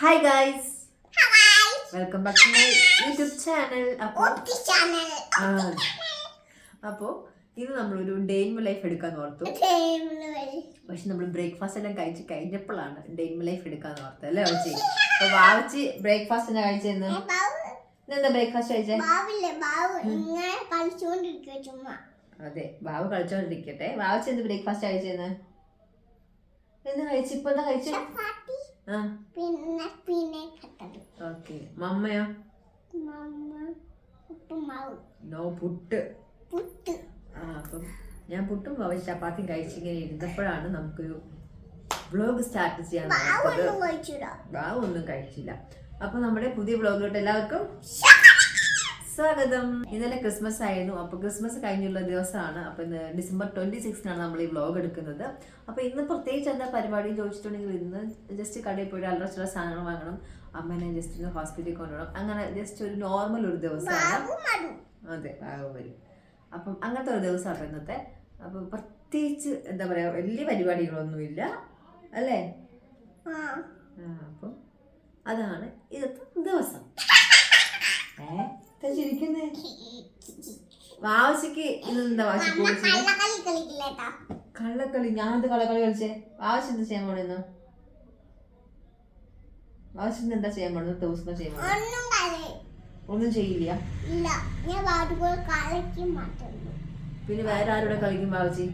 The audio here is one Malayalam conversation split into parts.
Hi guys, welcome back to my YouTube channel. അപ്പോൾ ഇന്ന് നമ്മളൊരു ഡേ ഇൻ മൈ ലൈഫ് എടുക്കാൻ ഓർത്തു. പക്ഷെ നമ്മൾ ബ്രേക്ക്ഫാസ്റ്റ് എല്ലാം കഴിച്ച് കഴിഞ്ഞപ്പോഴാണ് ഡേ ഇൻ മൈ ലൈഫ് എടുക്കാൻ ഓർത്തത് അല്ലേ വാവച്ചി? അപ്പൊ വാവച്ചി ബ്രേക്ക്ഫാസ്റ്റ് എന്നാ കഴിച്ചെന്ന്? എന്താ ബ്രേക്ക്ഫാസ്റ്റ് കഴിച്ചേ? അതെ, ബാബു കളിച്ചോണ്ടിരിക്കട്ടെ. വാവച്ചി എന്ത് ബ്രേക്ക്ഫാസ്റ്റ് കഴിച്ചെന്ന്? എന്താ കഴിച്ചു? ഇപ്പൊ എന്താ കഴിച്ചു? ഓക്കെ. മമ്മയോ? നോ, പുട്ട്. അപ്പം ഞാൻ പുട്ടും ചപ്പാത്തിയും കഴിച്ചിങ്ങനെ ഇരുന്നപ്പോഴാണ് നമുക്കൊരു വ്ലോഗ് സ്റ്റാർട്ട് ചെയ്യാൻ ബാബു ഒന്നും കഴിച്ചില്ല. അപ്പൊ നമ്മുടെ പുതിയ വ്ലോഗിലോട്ട് എല്ലാവർക്കും സ്വാഗതം. ഇന്നലെ ക്രിസ്മസ് ആയിരുന്നു. അപ്പൊ ക്രിസ്മസ് കഴിഞ്ഞുള്ള ദിവസമാണ്. അപ്പൊ ഇന്ന് ഡിസംബർ 26 നമ്മൾ ഈ വ്ലോഗ് എടുക്കുന്നത്. അപ്പൊ ഇന്ന് പ്രത്യേകിച്ച് എന്താ പരിപാടി ചോദിച്ചിട്ടുണ്ടെങ്കിൽ ഇന്ന് ജസ്റ്റ് കടയിൽ പോയി അല്ലറ ചില സാധനങ്ങൾ വാങ്ങണം, അമ്മേനെ ജസ്റ്റ് ഒന്ന് ഹോസ്പിറ്റലിൽ കൊണ്ടുപോകണം. അങ്ങനെ ജസ്റ്റ് ഒരു നോർമൽ ഒരു ദിവസമാണ്. അതെ, വരും. അപ്പം അങ്ങനത്തെ ഒരു ദിവസമാണ് ഇന്നത്തെ. അപ്പൊ പ്രത്യേകിച്ച് എന്താ പറയാ, വലിയ പരിപാടികളൊന്നുമില്ല അല്ലേ? അപ്പം അതാണ് ഇന്നത്തെ ദിവസം. ചിരിക്കുന്നേ വാവശിക്ക് ഇന്നെന്താ വാശി? കള്ളക്കളി? ഞാനെന്ത് കള്ളക്കളി കളിച്ചേ? വാവശി എന്താ ചെയ്യാൻ പോണെന്ന്? വാവശി എന്താ ചെയ്യാൻ പോണെന്ന്? ദിവസം ചെയ്യാൻ പോണെ? ഒന്നും ചെയ്യില്ല. പിന്നെ വേറെ ആരുടെ കളിക്കും വാവച്ചി?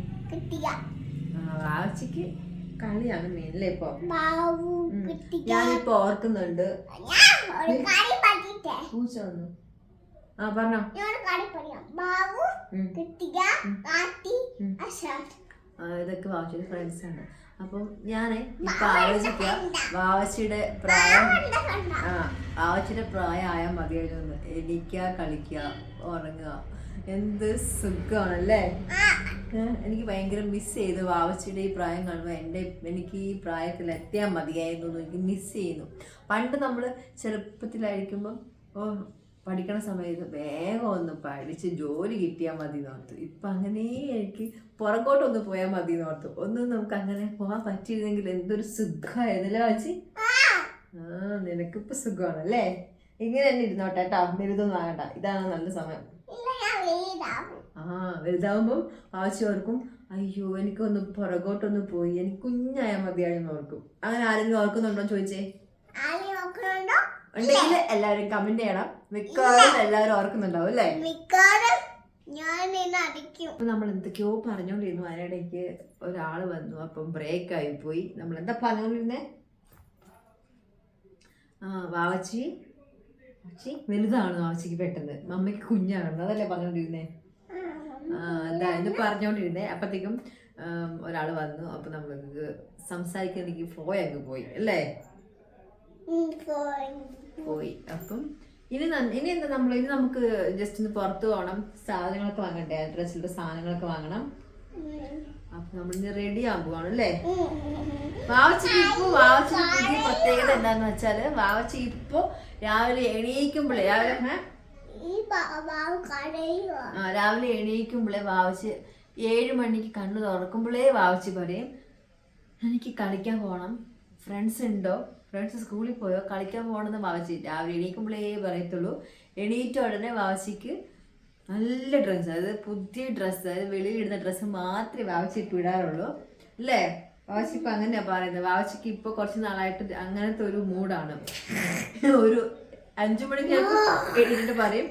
വാവച്ചിക്ക് കളിയാണ് മെയിനല്ലേ ഇപ്പൊ. ഞാനിപ്പോ ഓർക്കുന്നുണ്ട്. പൂച്ച വന്നു. പറഞ്ഞോ. ഇതൊക്കെ വാവച്ചിയുടെ ഫ്രണ്ട്സ് ആണ്. അപ്പം ഞാന് ഇപ്പൊ ആലോചിക്കുക, വാവച്ചിയുടെ പ്രായമായ മതിയായിരുന്നു. എണീക്കുക, കളിക്കുക, ഉറങ്ങുക, എന്ത് സുഖമാണല്ലേ. എനിക്ക് ഭയങ്കര മിസ് ചെയ്തു വാവച്ചിയുടെ ഈ പ്രായം കാണുമ്പോൾ. എനിക്ക് ഈ പ്രായത്തിൽ എത്തിയാൽ മതിയായിരുന്നു, എനിക്ക് മിസ് ചെയ്യുന്നു. പണ്ട് നമ്മൾ ചെറുപ്പത്തിലായിരിക്കുമ്പം പഠിക്കണ സമയത്ത് വേഗം ഒന്ന് പഠിച്ച് ജോലി കിട്ടിയാൽ മതി എന്നോർത്തു. ഇപ്പം അങ്ങനെ എനിക്ക് പുറകോട്ടൊന്ന് പോയാൽ മതി എന്നോർത്തു. ഒന്നും നമുക്ക് അങ്ങനെ പോകാൻ പറ്റിയിരുന്നെങ്കിൽ എന്തൊരു സുഖമായിരുന്നല്ലേ വാച്ചി? നിനക്കിപ്പോൾ സുഖമാണല്ലേ? ഇങ്ങനെ തന്നെ ഇരുന്നോട്ടെ കേട്ടോ, വലുതൊന്നും ആകണ്ട. ഇതാണ് നല്ല സമയം. വലുതാവുമ്പം വാച്ചി ഓർക്കും, അയ്യോ എനിക്കൊന്ന് പുറകോട്ടൊന്ന് പോയി എനിക്ക് കുഞ്ഞായാൽ മതിയായെന്ന് ഓർക്കും. അങ്ങനെ ആരെങ്കിലും ഓർക്കുന്നുണ്ടോ ചോദിച്ചേ? ഉണ്ടെങ്കിൽ എല്ലാവരും കമന്റ് ചെയ്യണം. മിക്കവാറും എല്ലാവരും ഓർക്കുന്നുണ്ടാവും അല്ലേ? നമ്മൾ എന്തൊക്കെയോ പറഞ്ഞോണ്ടിരുന്നു. അതിനിടയ്ക്ക് ഒരാള് വന്നു. അപ്പം ബ്രേക്ക് ആയി പോയി. നമ്മൾ എന്താ പറഞ്ഞോണ്ടിരുന്നേ? വാവച്ചി വലുതാണ് വാവച്ചിക്ക് പെട്ടെന്ന്, മമ്മയ്ക്ക് കുഞ്ഞാണ്, അതല്ലേ പറഞ്ഞോണ്ടിരുന്നേ? എന്താ പറഞ്ഞോണ്ടിരുന്നേ? അപ്പത്തേക്കും ഒരാള് വന്നു. അപ്പൊ നമ്മൾക്ക് സംസാരിക്കാൻ എനിക്ക് അങ്ങ് പോയി അല്ലേ? പോയി. അപ്പം ഇനി എന്താ ഇനി നമുക്ക് ജസ്റ്റ് ഒന്ന് പുറത്ത് പോകണം. സാധനങ്ങളൊക്കെ വാങ്ങണ്ടേ? ഡ്രസ്സിന്റെ സാധനങ്ങളൊക്കെ വാങ്ങണം. അപ്പൊ നമ്മളിന്ന് റെഡി ആകാൻ പോവാണ് അല്ലേ? വാവച്ചിക്ക് പുതിയ പ്രത്യേകത എന്താന്ന് വെച്ചാല്, വാവച്ചി ഇപ്പൊ രാവിലെ എണീക്കുമ്പോഴേ രാവിലെ എണീക്കുമ്പോഴേ വാവച്ചി 7 മണിക്ക് കണ്ണു തുറക്കുമ്പോഴേ വാവച്ചി പറയും, എനിക്ക് കളിക്കാൻ പോകണം, ഫ്രണ്ട്സ് ഉണ്ടോ, ഫ്രണ്ട്സ് സ്കൂളിൽ പോയോ, കളിക്കാൻ പോകണമെന്ന് വാവച്ചി രാവിലെ എണീക്കുമ്പോഴേ പറയത്തുള്ളൂ. എണീറ്റ ഉടനെ വാവച്ചിക്ക് നല്ല ഡ്രസ്സ്, അതായത് പുതിയ ഡ്രസ്സ്, അതായത് വെളിയിലിടുന്ന ഡ്രസ്സ് മാത്രമേ വാവച്ചി ഇപ്പം ഇടാറുള്ളൂ അല്ലേ? വാവച്ചി ഇപ്പം അങ്ങനെയാ പറയുന്നത്. വാവച്ചിക്ക് ഇപ്പോൾ കുറച്ച് നാളായിട്ട് അങ്ങനത്തെ ഒരു മൂഡാണ്. ഒരു 5 മണിക്ക് എണീറ്റിട്ട് പറയും,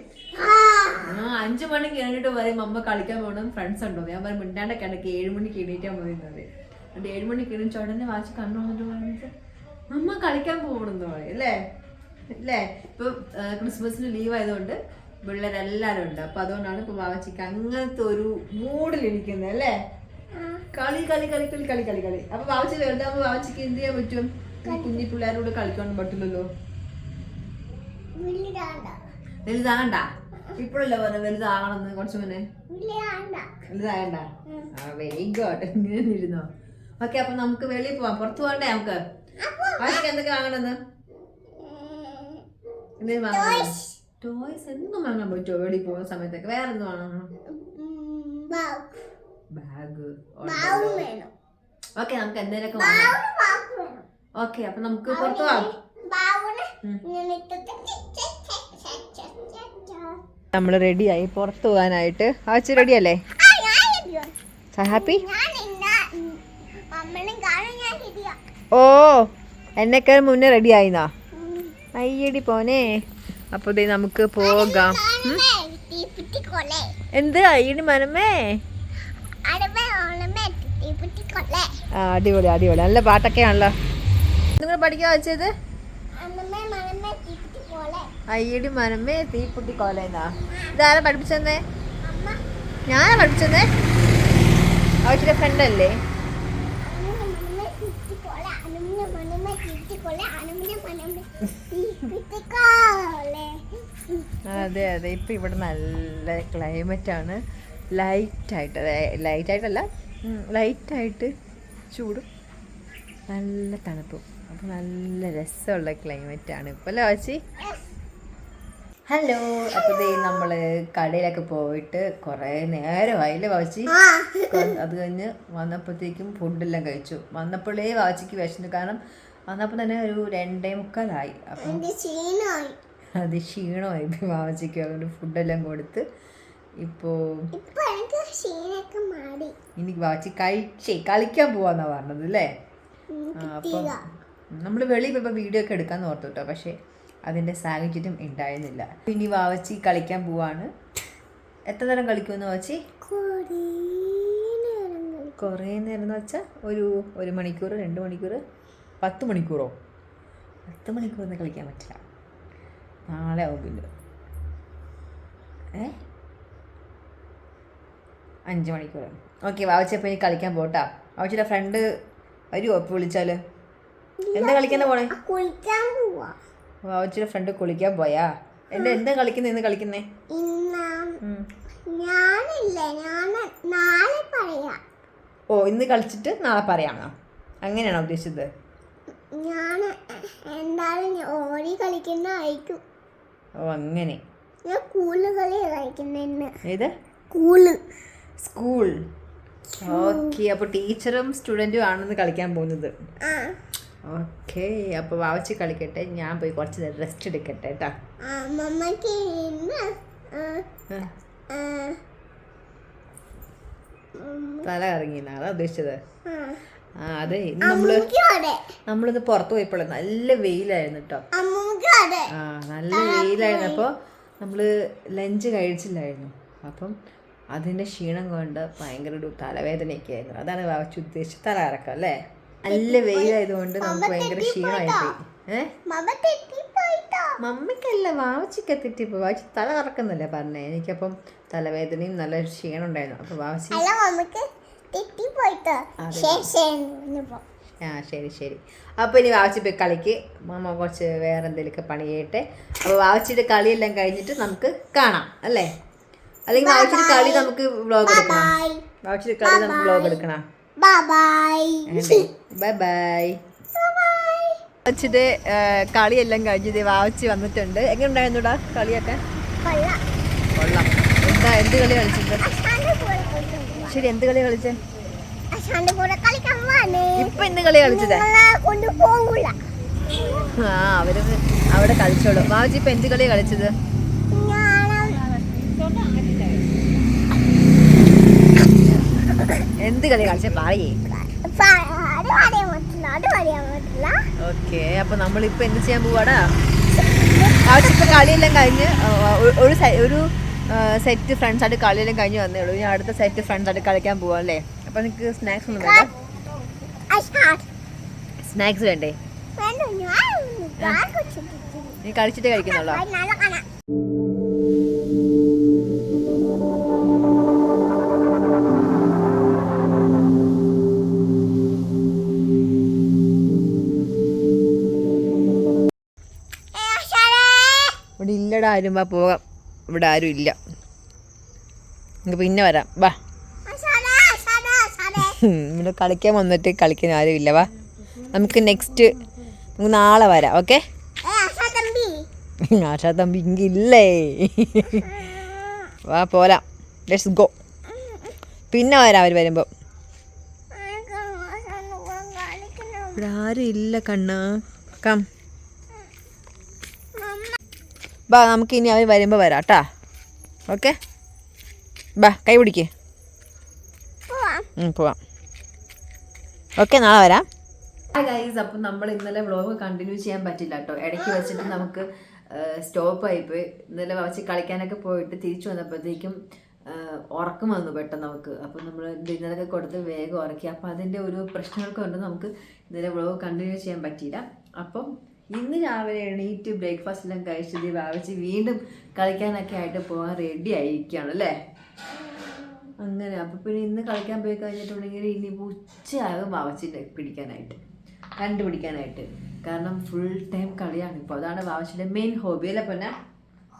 5 മണിക്ക് എണീറ്റിട്ട് പറയും അമ്മ കളിക്കാൻ പോകണം, ഫ്രണ്ട്സ് ഉണ്ടോ? ഞാൻ പറയും മിണ്ടാണ്ടൊക്കെ ഇടയ്ക്ക് 7 മണിക്ക് എണീറ്റാൽ മതി എന്ന് പറയും. എന്നിട്ട് 7 മണിക്ക് എണീച്ച ഉടനെ വാവച്ചി കണ്ണു വന്നിട്ട് പറയുന്നത് അമ്മ കളിക്കാൻ പോകണമെന്ന് പറയും അല്ലേ? ഇപ്പൊ ക്രിസ്മസിന് ലീവ് ആയതുകൊണ്ട് പിള്ളേരെല്ലാരും ഉണ്ട്. അപ്പൊ അതുകൊണ്ടാണ് ഇപ്പൊ വാവച്ചിക്ക് അങ്ങനത്തെ ഒരു മൂഡിലിരിക്കുന്നത് അല്ലേ? കളി കളി കളി കളി കളി കളി കളി. അപ്പൊ വാവച്ചി വലുതാകുമ്പോ വാവച്ചിക്ക് എന്ത് ചെയ്യാൻ പറ്റും? കുഞ്ഞി പിള്ളേരോട് കളിക്കാൻ പറ്റില്ലല്ലോ. വലുതാകണ്ട. ഇപ്പോഴല്ലേ പറഞ്ഞ വലുതാകണമെന്ന്? കുറച്ചു മുന്നേ വലുതാകണ്ട. Very good. ഇങ്ങനെ ഇരുന്നോ? ഓക്കെ, അപ്പൊ നമുക്ക് വെളിയിൽ പോവാം. പുറത്തു പോകണ്ടേ നമുക്ക്? വാവച്ചിക്ക് എന്തൊക്കെ വാങ്ങണമെന്ന്? എന്തെങ്കിലും വാങ്ങണം? ടോയ്സ് എന്നും വാങ്ങാൻ പറ്റുമോ വെളിയിൽ പോകുന്ന സമയത്തൊക്കെ? വേറെ എന്ത് വാങ്ങണം? ബാഗ്. ഓക്കെ, നമുക്ക് എന്തെങ്കിലുമൊക്കെ വാങ്ങാം. ഓക്കെ, അപ്പൊ നമുക്ക് പുറത്തു പോവാം. നമ്മൾ റെഡിയായി പുറത്ത് പോകാനായിട്ട്. ആച്ചി റെഡിയല്ലേ? ഹാപ്പി? ഓ എന്നെക്കാൾ മുന്നേ റെഡി ആയിന്നാ? അയ്യടി പോനെ. അപ്പൊ ദേ നമുക്ക് പോകാം. എന്ത് അയ്യടി മനമേ? അടിപൊളി അടിപൊളി, നല്ല പാട്ടൊക്കെയാണല്ലോ. നിങ്ങൾ പഠിക്കാൻ വെച്ചത് അയ്യടി മനമേ തീക്കുട്ടി കോലെന്നാ? ഇതാരാ പഠിപ്പിച്ചെന്നേ? ഞാനാ പഠിപ്പിച്ചെന്നേ? അവരുടെ ഫ്രണ്ട് അല്ലേ? അതെ അതെ, ഇപ്പൊ ഇവിടെ നല്ല ക്ലൈമറ്റ് ആണ്. ലൈറ്റായിട്ടല്ല ലൈറ്റായിട്ട് ചൂടും നല്ല തണുപ്പും. അപ്പൊ നല്ല രസമുള്ള ക്ലൈമറ്റ് ആണ് ഇപ്പൊ അല്ലേ വാച്ചി? ഹലോ, അപ്പൊ നമ്മള് കടയിലൊക്കെ പോയിട്ട് കുറെ നേരമായില്ലേ വാച്ചി? അത് കഴിഞ്ഞ് വന്നപ്പോഴത്തേക്കും ഫുഡെല്ലാം കഴിച്ചു. വന്നപ്പോഴേ വാച്ചിക്ക് വിശന്നു, കാരണം വന്നപ്പോ തന്നെ ഒരു 2:45 അപ്പം അത് ക്ഷീണമായി വാച്ചിക്ക്. അതുകൊണ്ട് ഫുഡെല്ലാം കൊടുത്ത് ഇപ്പോ ഇനി വാച്ചി കളിക്കാൻ പോവാന്നാ പറഞ്ഞത് അല്ലേ? അപ്പം നമ്മൾ വെളിയിൽ പോയപ്പോൾ വീഡിയോ ഒക്കെ എടുക്കാന്ന് ഓർത്തു കേട്ടോ, പക്ഷെ അതിൻ്റെ സാഹചര്യം ഉണ്ടായിരുന്നില്ല. ഇനി വാവച്ചി കളിക്കാൻ പോവാണ്. എത്ര നേരം കളിക്കുമെന്ന് വാവച്ചി? കുറേ നേരം എന്ന് വെച്ചാൽ ഒരു 1 മണിക്കൂർ 2 മണിക്കൂർ 10 മണിക്കൂറോ? 10 മണിക്കൂറൊന്നും കളിക്കാൻ പറ്റില്ല, നാളെ ആവും പിന്നെ. 5 മണിക്കൂർ. ഓക്കെ, വാവച്ചി അപ്പോൾ ഇനി കളിക്കാൻ പോട്ടാ. വാവച്ചിയുടെ ഫ്രണ്ട് വരുമോ ഇപ്പോൾ വിളിച്ചാൽ? എന്താ കളിക്കാൻ പോണേ? വാവച്ചിയുടെ ഫ്രണ്ട് കുളിക്കാൻ പോയാ? എന്താ കളിക്കുന്നേ? ഇന്ന് കളിക്കുന്നേ? ഓ, ഇന്ന് കളിച്ചിട്ട് നാളെ പറയാണോ? അങ്ങനെയാണോ ഉദ്ദേശിച്ചത്? ഓ അങ്ങനെ. ഏത് സ്കൂൾ? ഓക്കെ, അപ്പൊ ടീച്ചറും സ്റ്റുഡൻറ്റും ആണെന്ന് കളിക്കാൻ പോകുന്നത്. ഓക്കെ, അപ്പൊ വാവച്ചി കളിക്കട്ടെ, ഞാൻ പോയി കുറച്ച് നേരം റെസ്റ്റ് എടുക്കട്ടെ കേട്ടാ. തല കറങ്ങിയെന്നാ അതാ ഉദ്ദേശിച്ചത്? അതെ, നമ്മളിത് പുറത്ത് പോയപ്പോഴേ നല്ല വെയിലായിരുന്നു കേട്ടോ. നല്ല വെയിലായിരുന്നു. അപ്പോൾ നമ്മള് ലഞ്ച് കഴിച്ചില്ലായിരുന്നു. അപ്പം അതിൻ്റെ ക്ഷീണം കൊണ്ട് ഭയങ്കര ഒരു തലവേദനയൊക്കെ ആയിരുന്നു. അതാണ് വാവച്ചി ഉദ്ദേശിച്ച് തല കറക്കം അല്ലേ? നല്ല വെയിലായതുകൊണ്ട് നമുക്ക് ഭയങ്കര ക്ഷീണമായിപ്പോയി. മമ്മിക്കല്ല, വാവച്ചിക്ക് തെറ്റിപ്പോ. വാവച്ചി തല കറക്കുന്നല്ലേ പറഞ്ഞേ. എനിക്കപ്പം തലവേദനയും നല്ല ക്ഷീണം ഉണ്ടായിരുന്നു. അപ്പൊ വാവച്ചി ശരി ശരി. അപ്പൊ ഇനി വാവച്ചി പോയി കളിക്ക്. മാമ കുറച്ച് വേറെ എന്തെങ്കിലുമൊക്കെ പണി ചെയ്യട്ടെ. അപ്പൊ വാവച്ചിയുടെ കളിയെല്ലാം കഴിഞ്ഞിട്ട് നമുക്ക് കാണാം അല്ലേ? അല്ലെങ്കിൽ വാവച്ചിയുടെ കളി നമുക്ക് വ്ലോഗ് എടുക്കണം. വാവച്ചിയുടെ കളി നമുക്ക് വ്ലോഗ് എടുക്കണം. Bye bye. വാവച്ചിയുടെ കളിയെല്ലാം കഴിഞ്ഞത് വാവച്ചി വന്നിട്ടുണ്ട്. എങ്ങനെ ഉണ്ടായിരുന്നുടാ കളിയൊക്കെ? കൊള്ളാം. എന്ത് കളി കളിച്ചത്? ശരി, എന്ത് കളി കളിച്ചേ? ഇപ്പൊ എന്ത് കളി കളിച്ചത്? അവര് അവിടെ കളിച്ചോളൂ. വാവച്ചി ഇപ്പൊ എന്ത് കളിയാ കളിച്ചത്? എന്ത് കളി കളിച്ച പറയേ? ഓക്കെ, അപ്പൊ നമ്മളിപ്പോ എന്ത് ചെയ്യാൻ പോവാടാ? ആവശ്യത്തെ കളിയെല്ലാം കഴിഞ്ഞ് ഒരു സെറ്റ് ഫ്രണ്ട്സ് ആയിട്ട് കളിയെല്ലാം കഴിഞ്ഞ് വന്നേ ഉള്ളൂ. ഞാൻ അടുത്ത സെറ്റ് ഫ്രണ്ട്സ് ആയിട്ട് കളിക്കാൻ പോവാ അല്ലേ? അപ്പൊ നിനക്ക് സ്നാക്സ് ഒന്നും വേണ്ട? സ്നാക്സ് വേണ്ടേ? നീ കളിച്ചിട്ട് കഴിക്കുന്നുള്ളോ? ഇവിടെ ഇല്ലടാ ആരും. വാ പോകാം, ഇവിടെ ആരും ഇല്ല. നമുക്ക് പിന്നെ വരാം, വാ. ഇവിടെ കളിക്കാൻ വന്നിട്ട് കളിക്കാൻ ആരും ഇല്ല. വാ, നമുക്ക് നമുക്ക് നാളെ വരാം. ഓക്കെ? ആശാ തമ്പി ഇല്ലേ? വാ പോരാം, ലെറ്റ്സ് ഗോ. പിന്നെ വരാം അവർ വരുമ്പോ. ഇവിടെ ആരും ഇല്ല കണ്ണ്. കം ബാ നമുക്ക് ഇനി അവർ വരുമ്പോൾ വരാം കേട്ടാ. ഓക്കെ, ബാ കൈ പിടിക്കേ. പോവാം. ഓക്കെ, നാളെ വരാം. ഗൈസ്, അപ്പം നമ്മൾ ഇന്നലെ വ്ളോഗ് കണ്ടിന്യൂ ചെയ്യാൻ പറ്റില്ല കേട്ടോ. ഇടയ്ക്ക് വെച്ചിട്ട് നമുക്ക് സ്റ്റോപ്പായിപ്പോയി. ഇന്നലെ വെച്ച് കളിക്കാനൊക്കെ പോയിട്ട് തിരിച്ചു വന്നപ്പോഴത്തേക്കും ഉറക്കം വന്നു പെട്ടെന്ന് നമുക്ക്. അപ്പം നമ്മൾ ഡിന്നറൊക്കെ കൊടുത്ത് വേഗം ഉറക്കി. അപ്പം അതിൻ്റെ ഒരു പ്രശ്നങ്ങളൊക്കെ കൊണ്ട് നമുക്ക് ഇന്നലെ വ്ളോഗ് കണ്ടിന്യൂ ചെയ്യാൻ പറ്റിയില്ല. അപ്പം ഇന്ന് രാവിലെ എണീറ്റ് ബ്രേക്ക്ഫാസ്റ്റ് എല്ലാം കഴിച്ചിട്ട് വാവിച്ച് വീണ്ടും കളിക്കാനൊക്കെ ആയിട്ട് പോകാൻ റെഡി ആയിരിക്കുകയാണ് അല്ലേ. അങ്ങനെ അപ്പം പിന്നെ ഇന്ന് കളിക്കാൻ പോയി കഴിഞ്ഞിട്ടുണ്ടെങ്കിൽ ഇനിയിപ്പോൾ ഉച്ചയാകും വാവച്ചിട്ട് കണ്ടുപിടിക്കാനായിട്ട്. കാരണം ഫുൾ ടൈം കളിയാണ് ഇപ്പോൾ. അതാണ് വാവച്ചിൻ്റെ മെയിൻ ഹോബി അല്ലേ പിന്നെ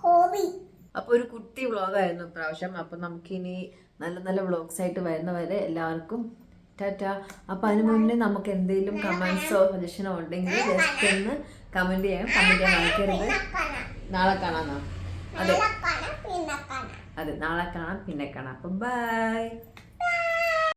ഹോബി. അപ്പോൾ ഒരു കുട്ടി വ്ളോഗായിരുന്നു ഇപ്രാവശ്യം. അപ്പം നമുക്കിനി നല്ല നല്ല വ്ളോഗ്സ് ആയിട്ട് വരുന്നവരെ എല്ലാവർക്കും ടാറ്റാ. അപ്പം അതിന് മുന്നേ നമുക്ക് എന്തെങ്കിലും കമൻസോ സജഷനോ ഉണ്ടെങ്കിൽ ജസ്റ്റ് ഒന്ന് കമൻറ്റ് ചെയ്യാൻ മറക്കരുത്. നാളെ കാണാമെന്നോ? അതെ, നാളെ കാണാം, പിന്നെ കാണാം. അപ്പം ബൈ.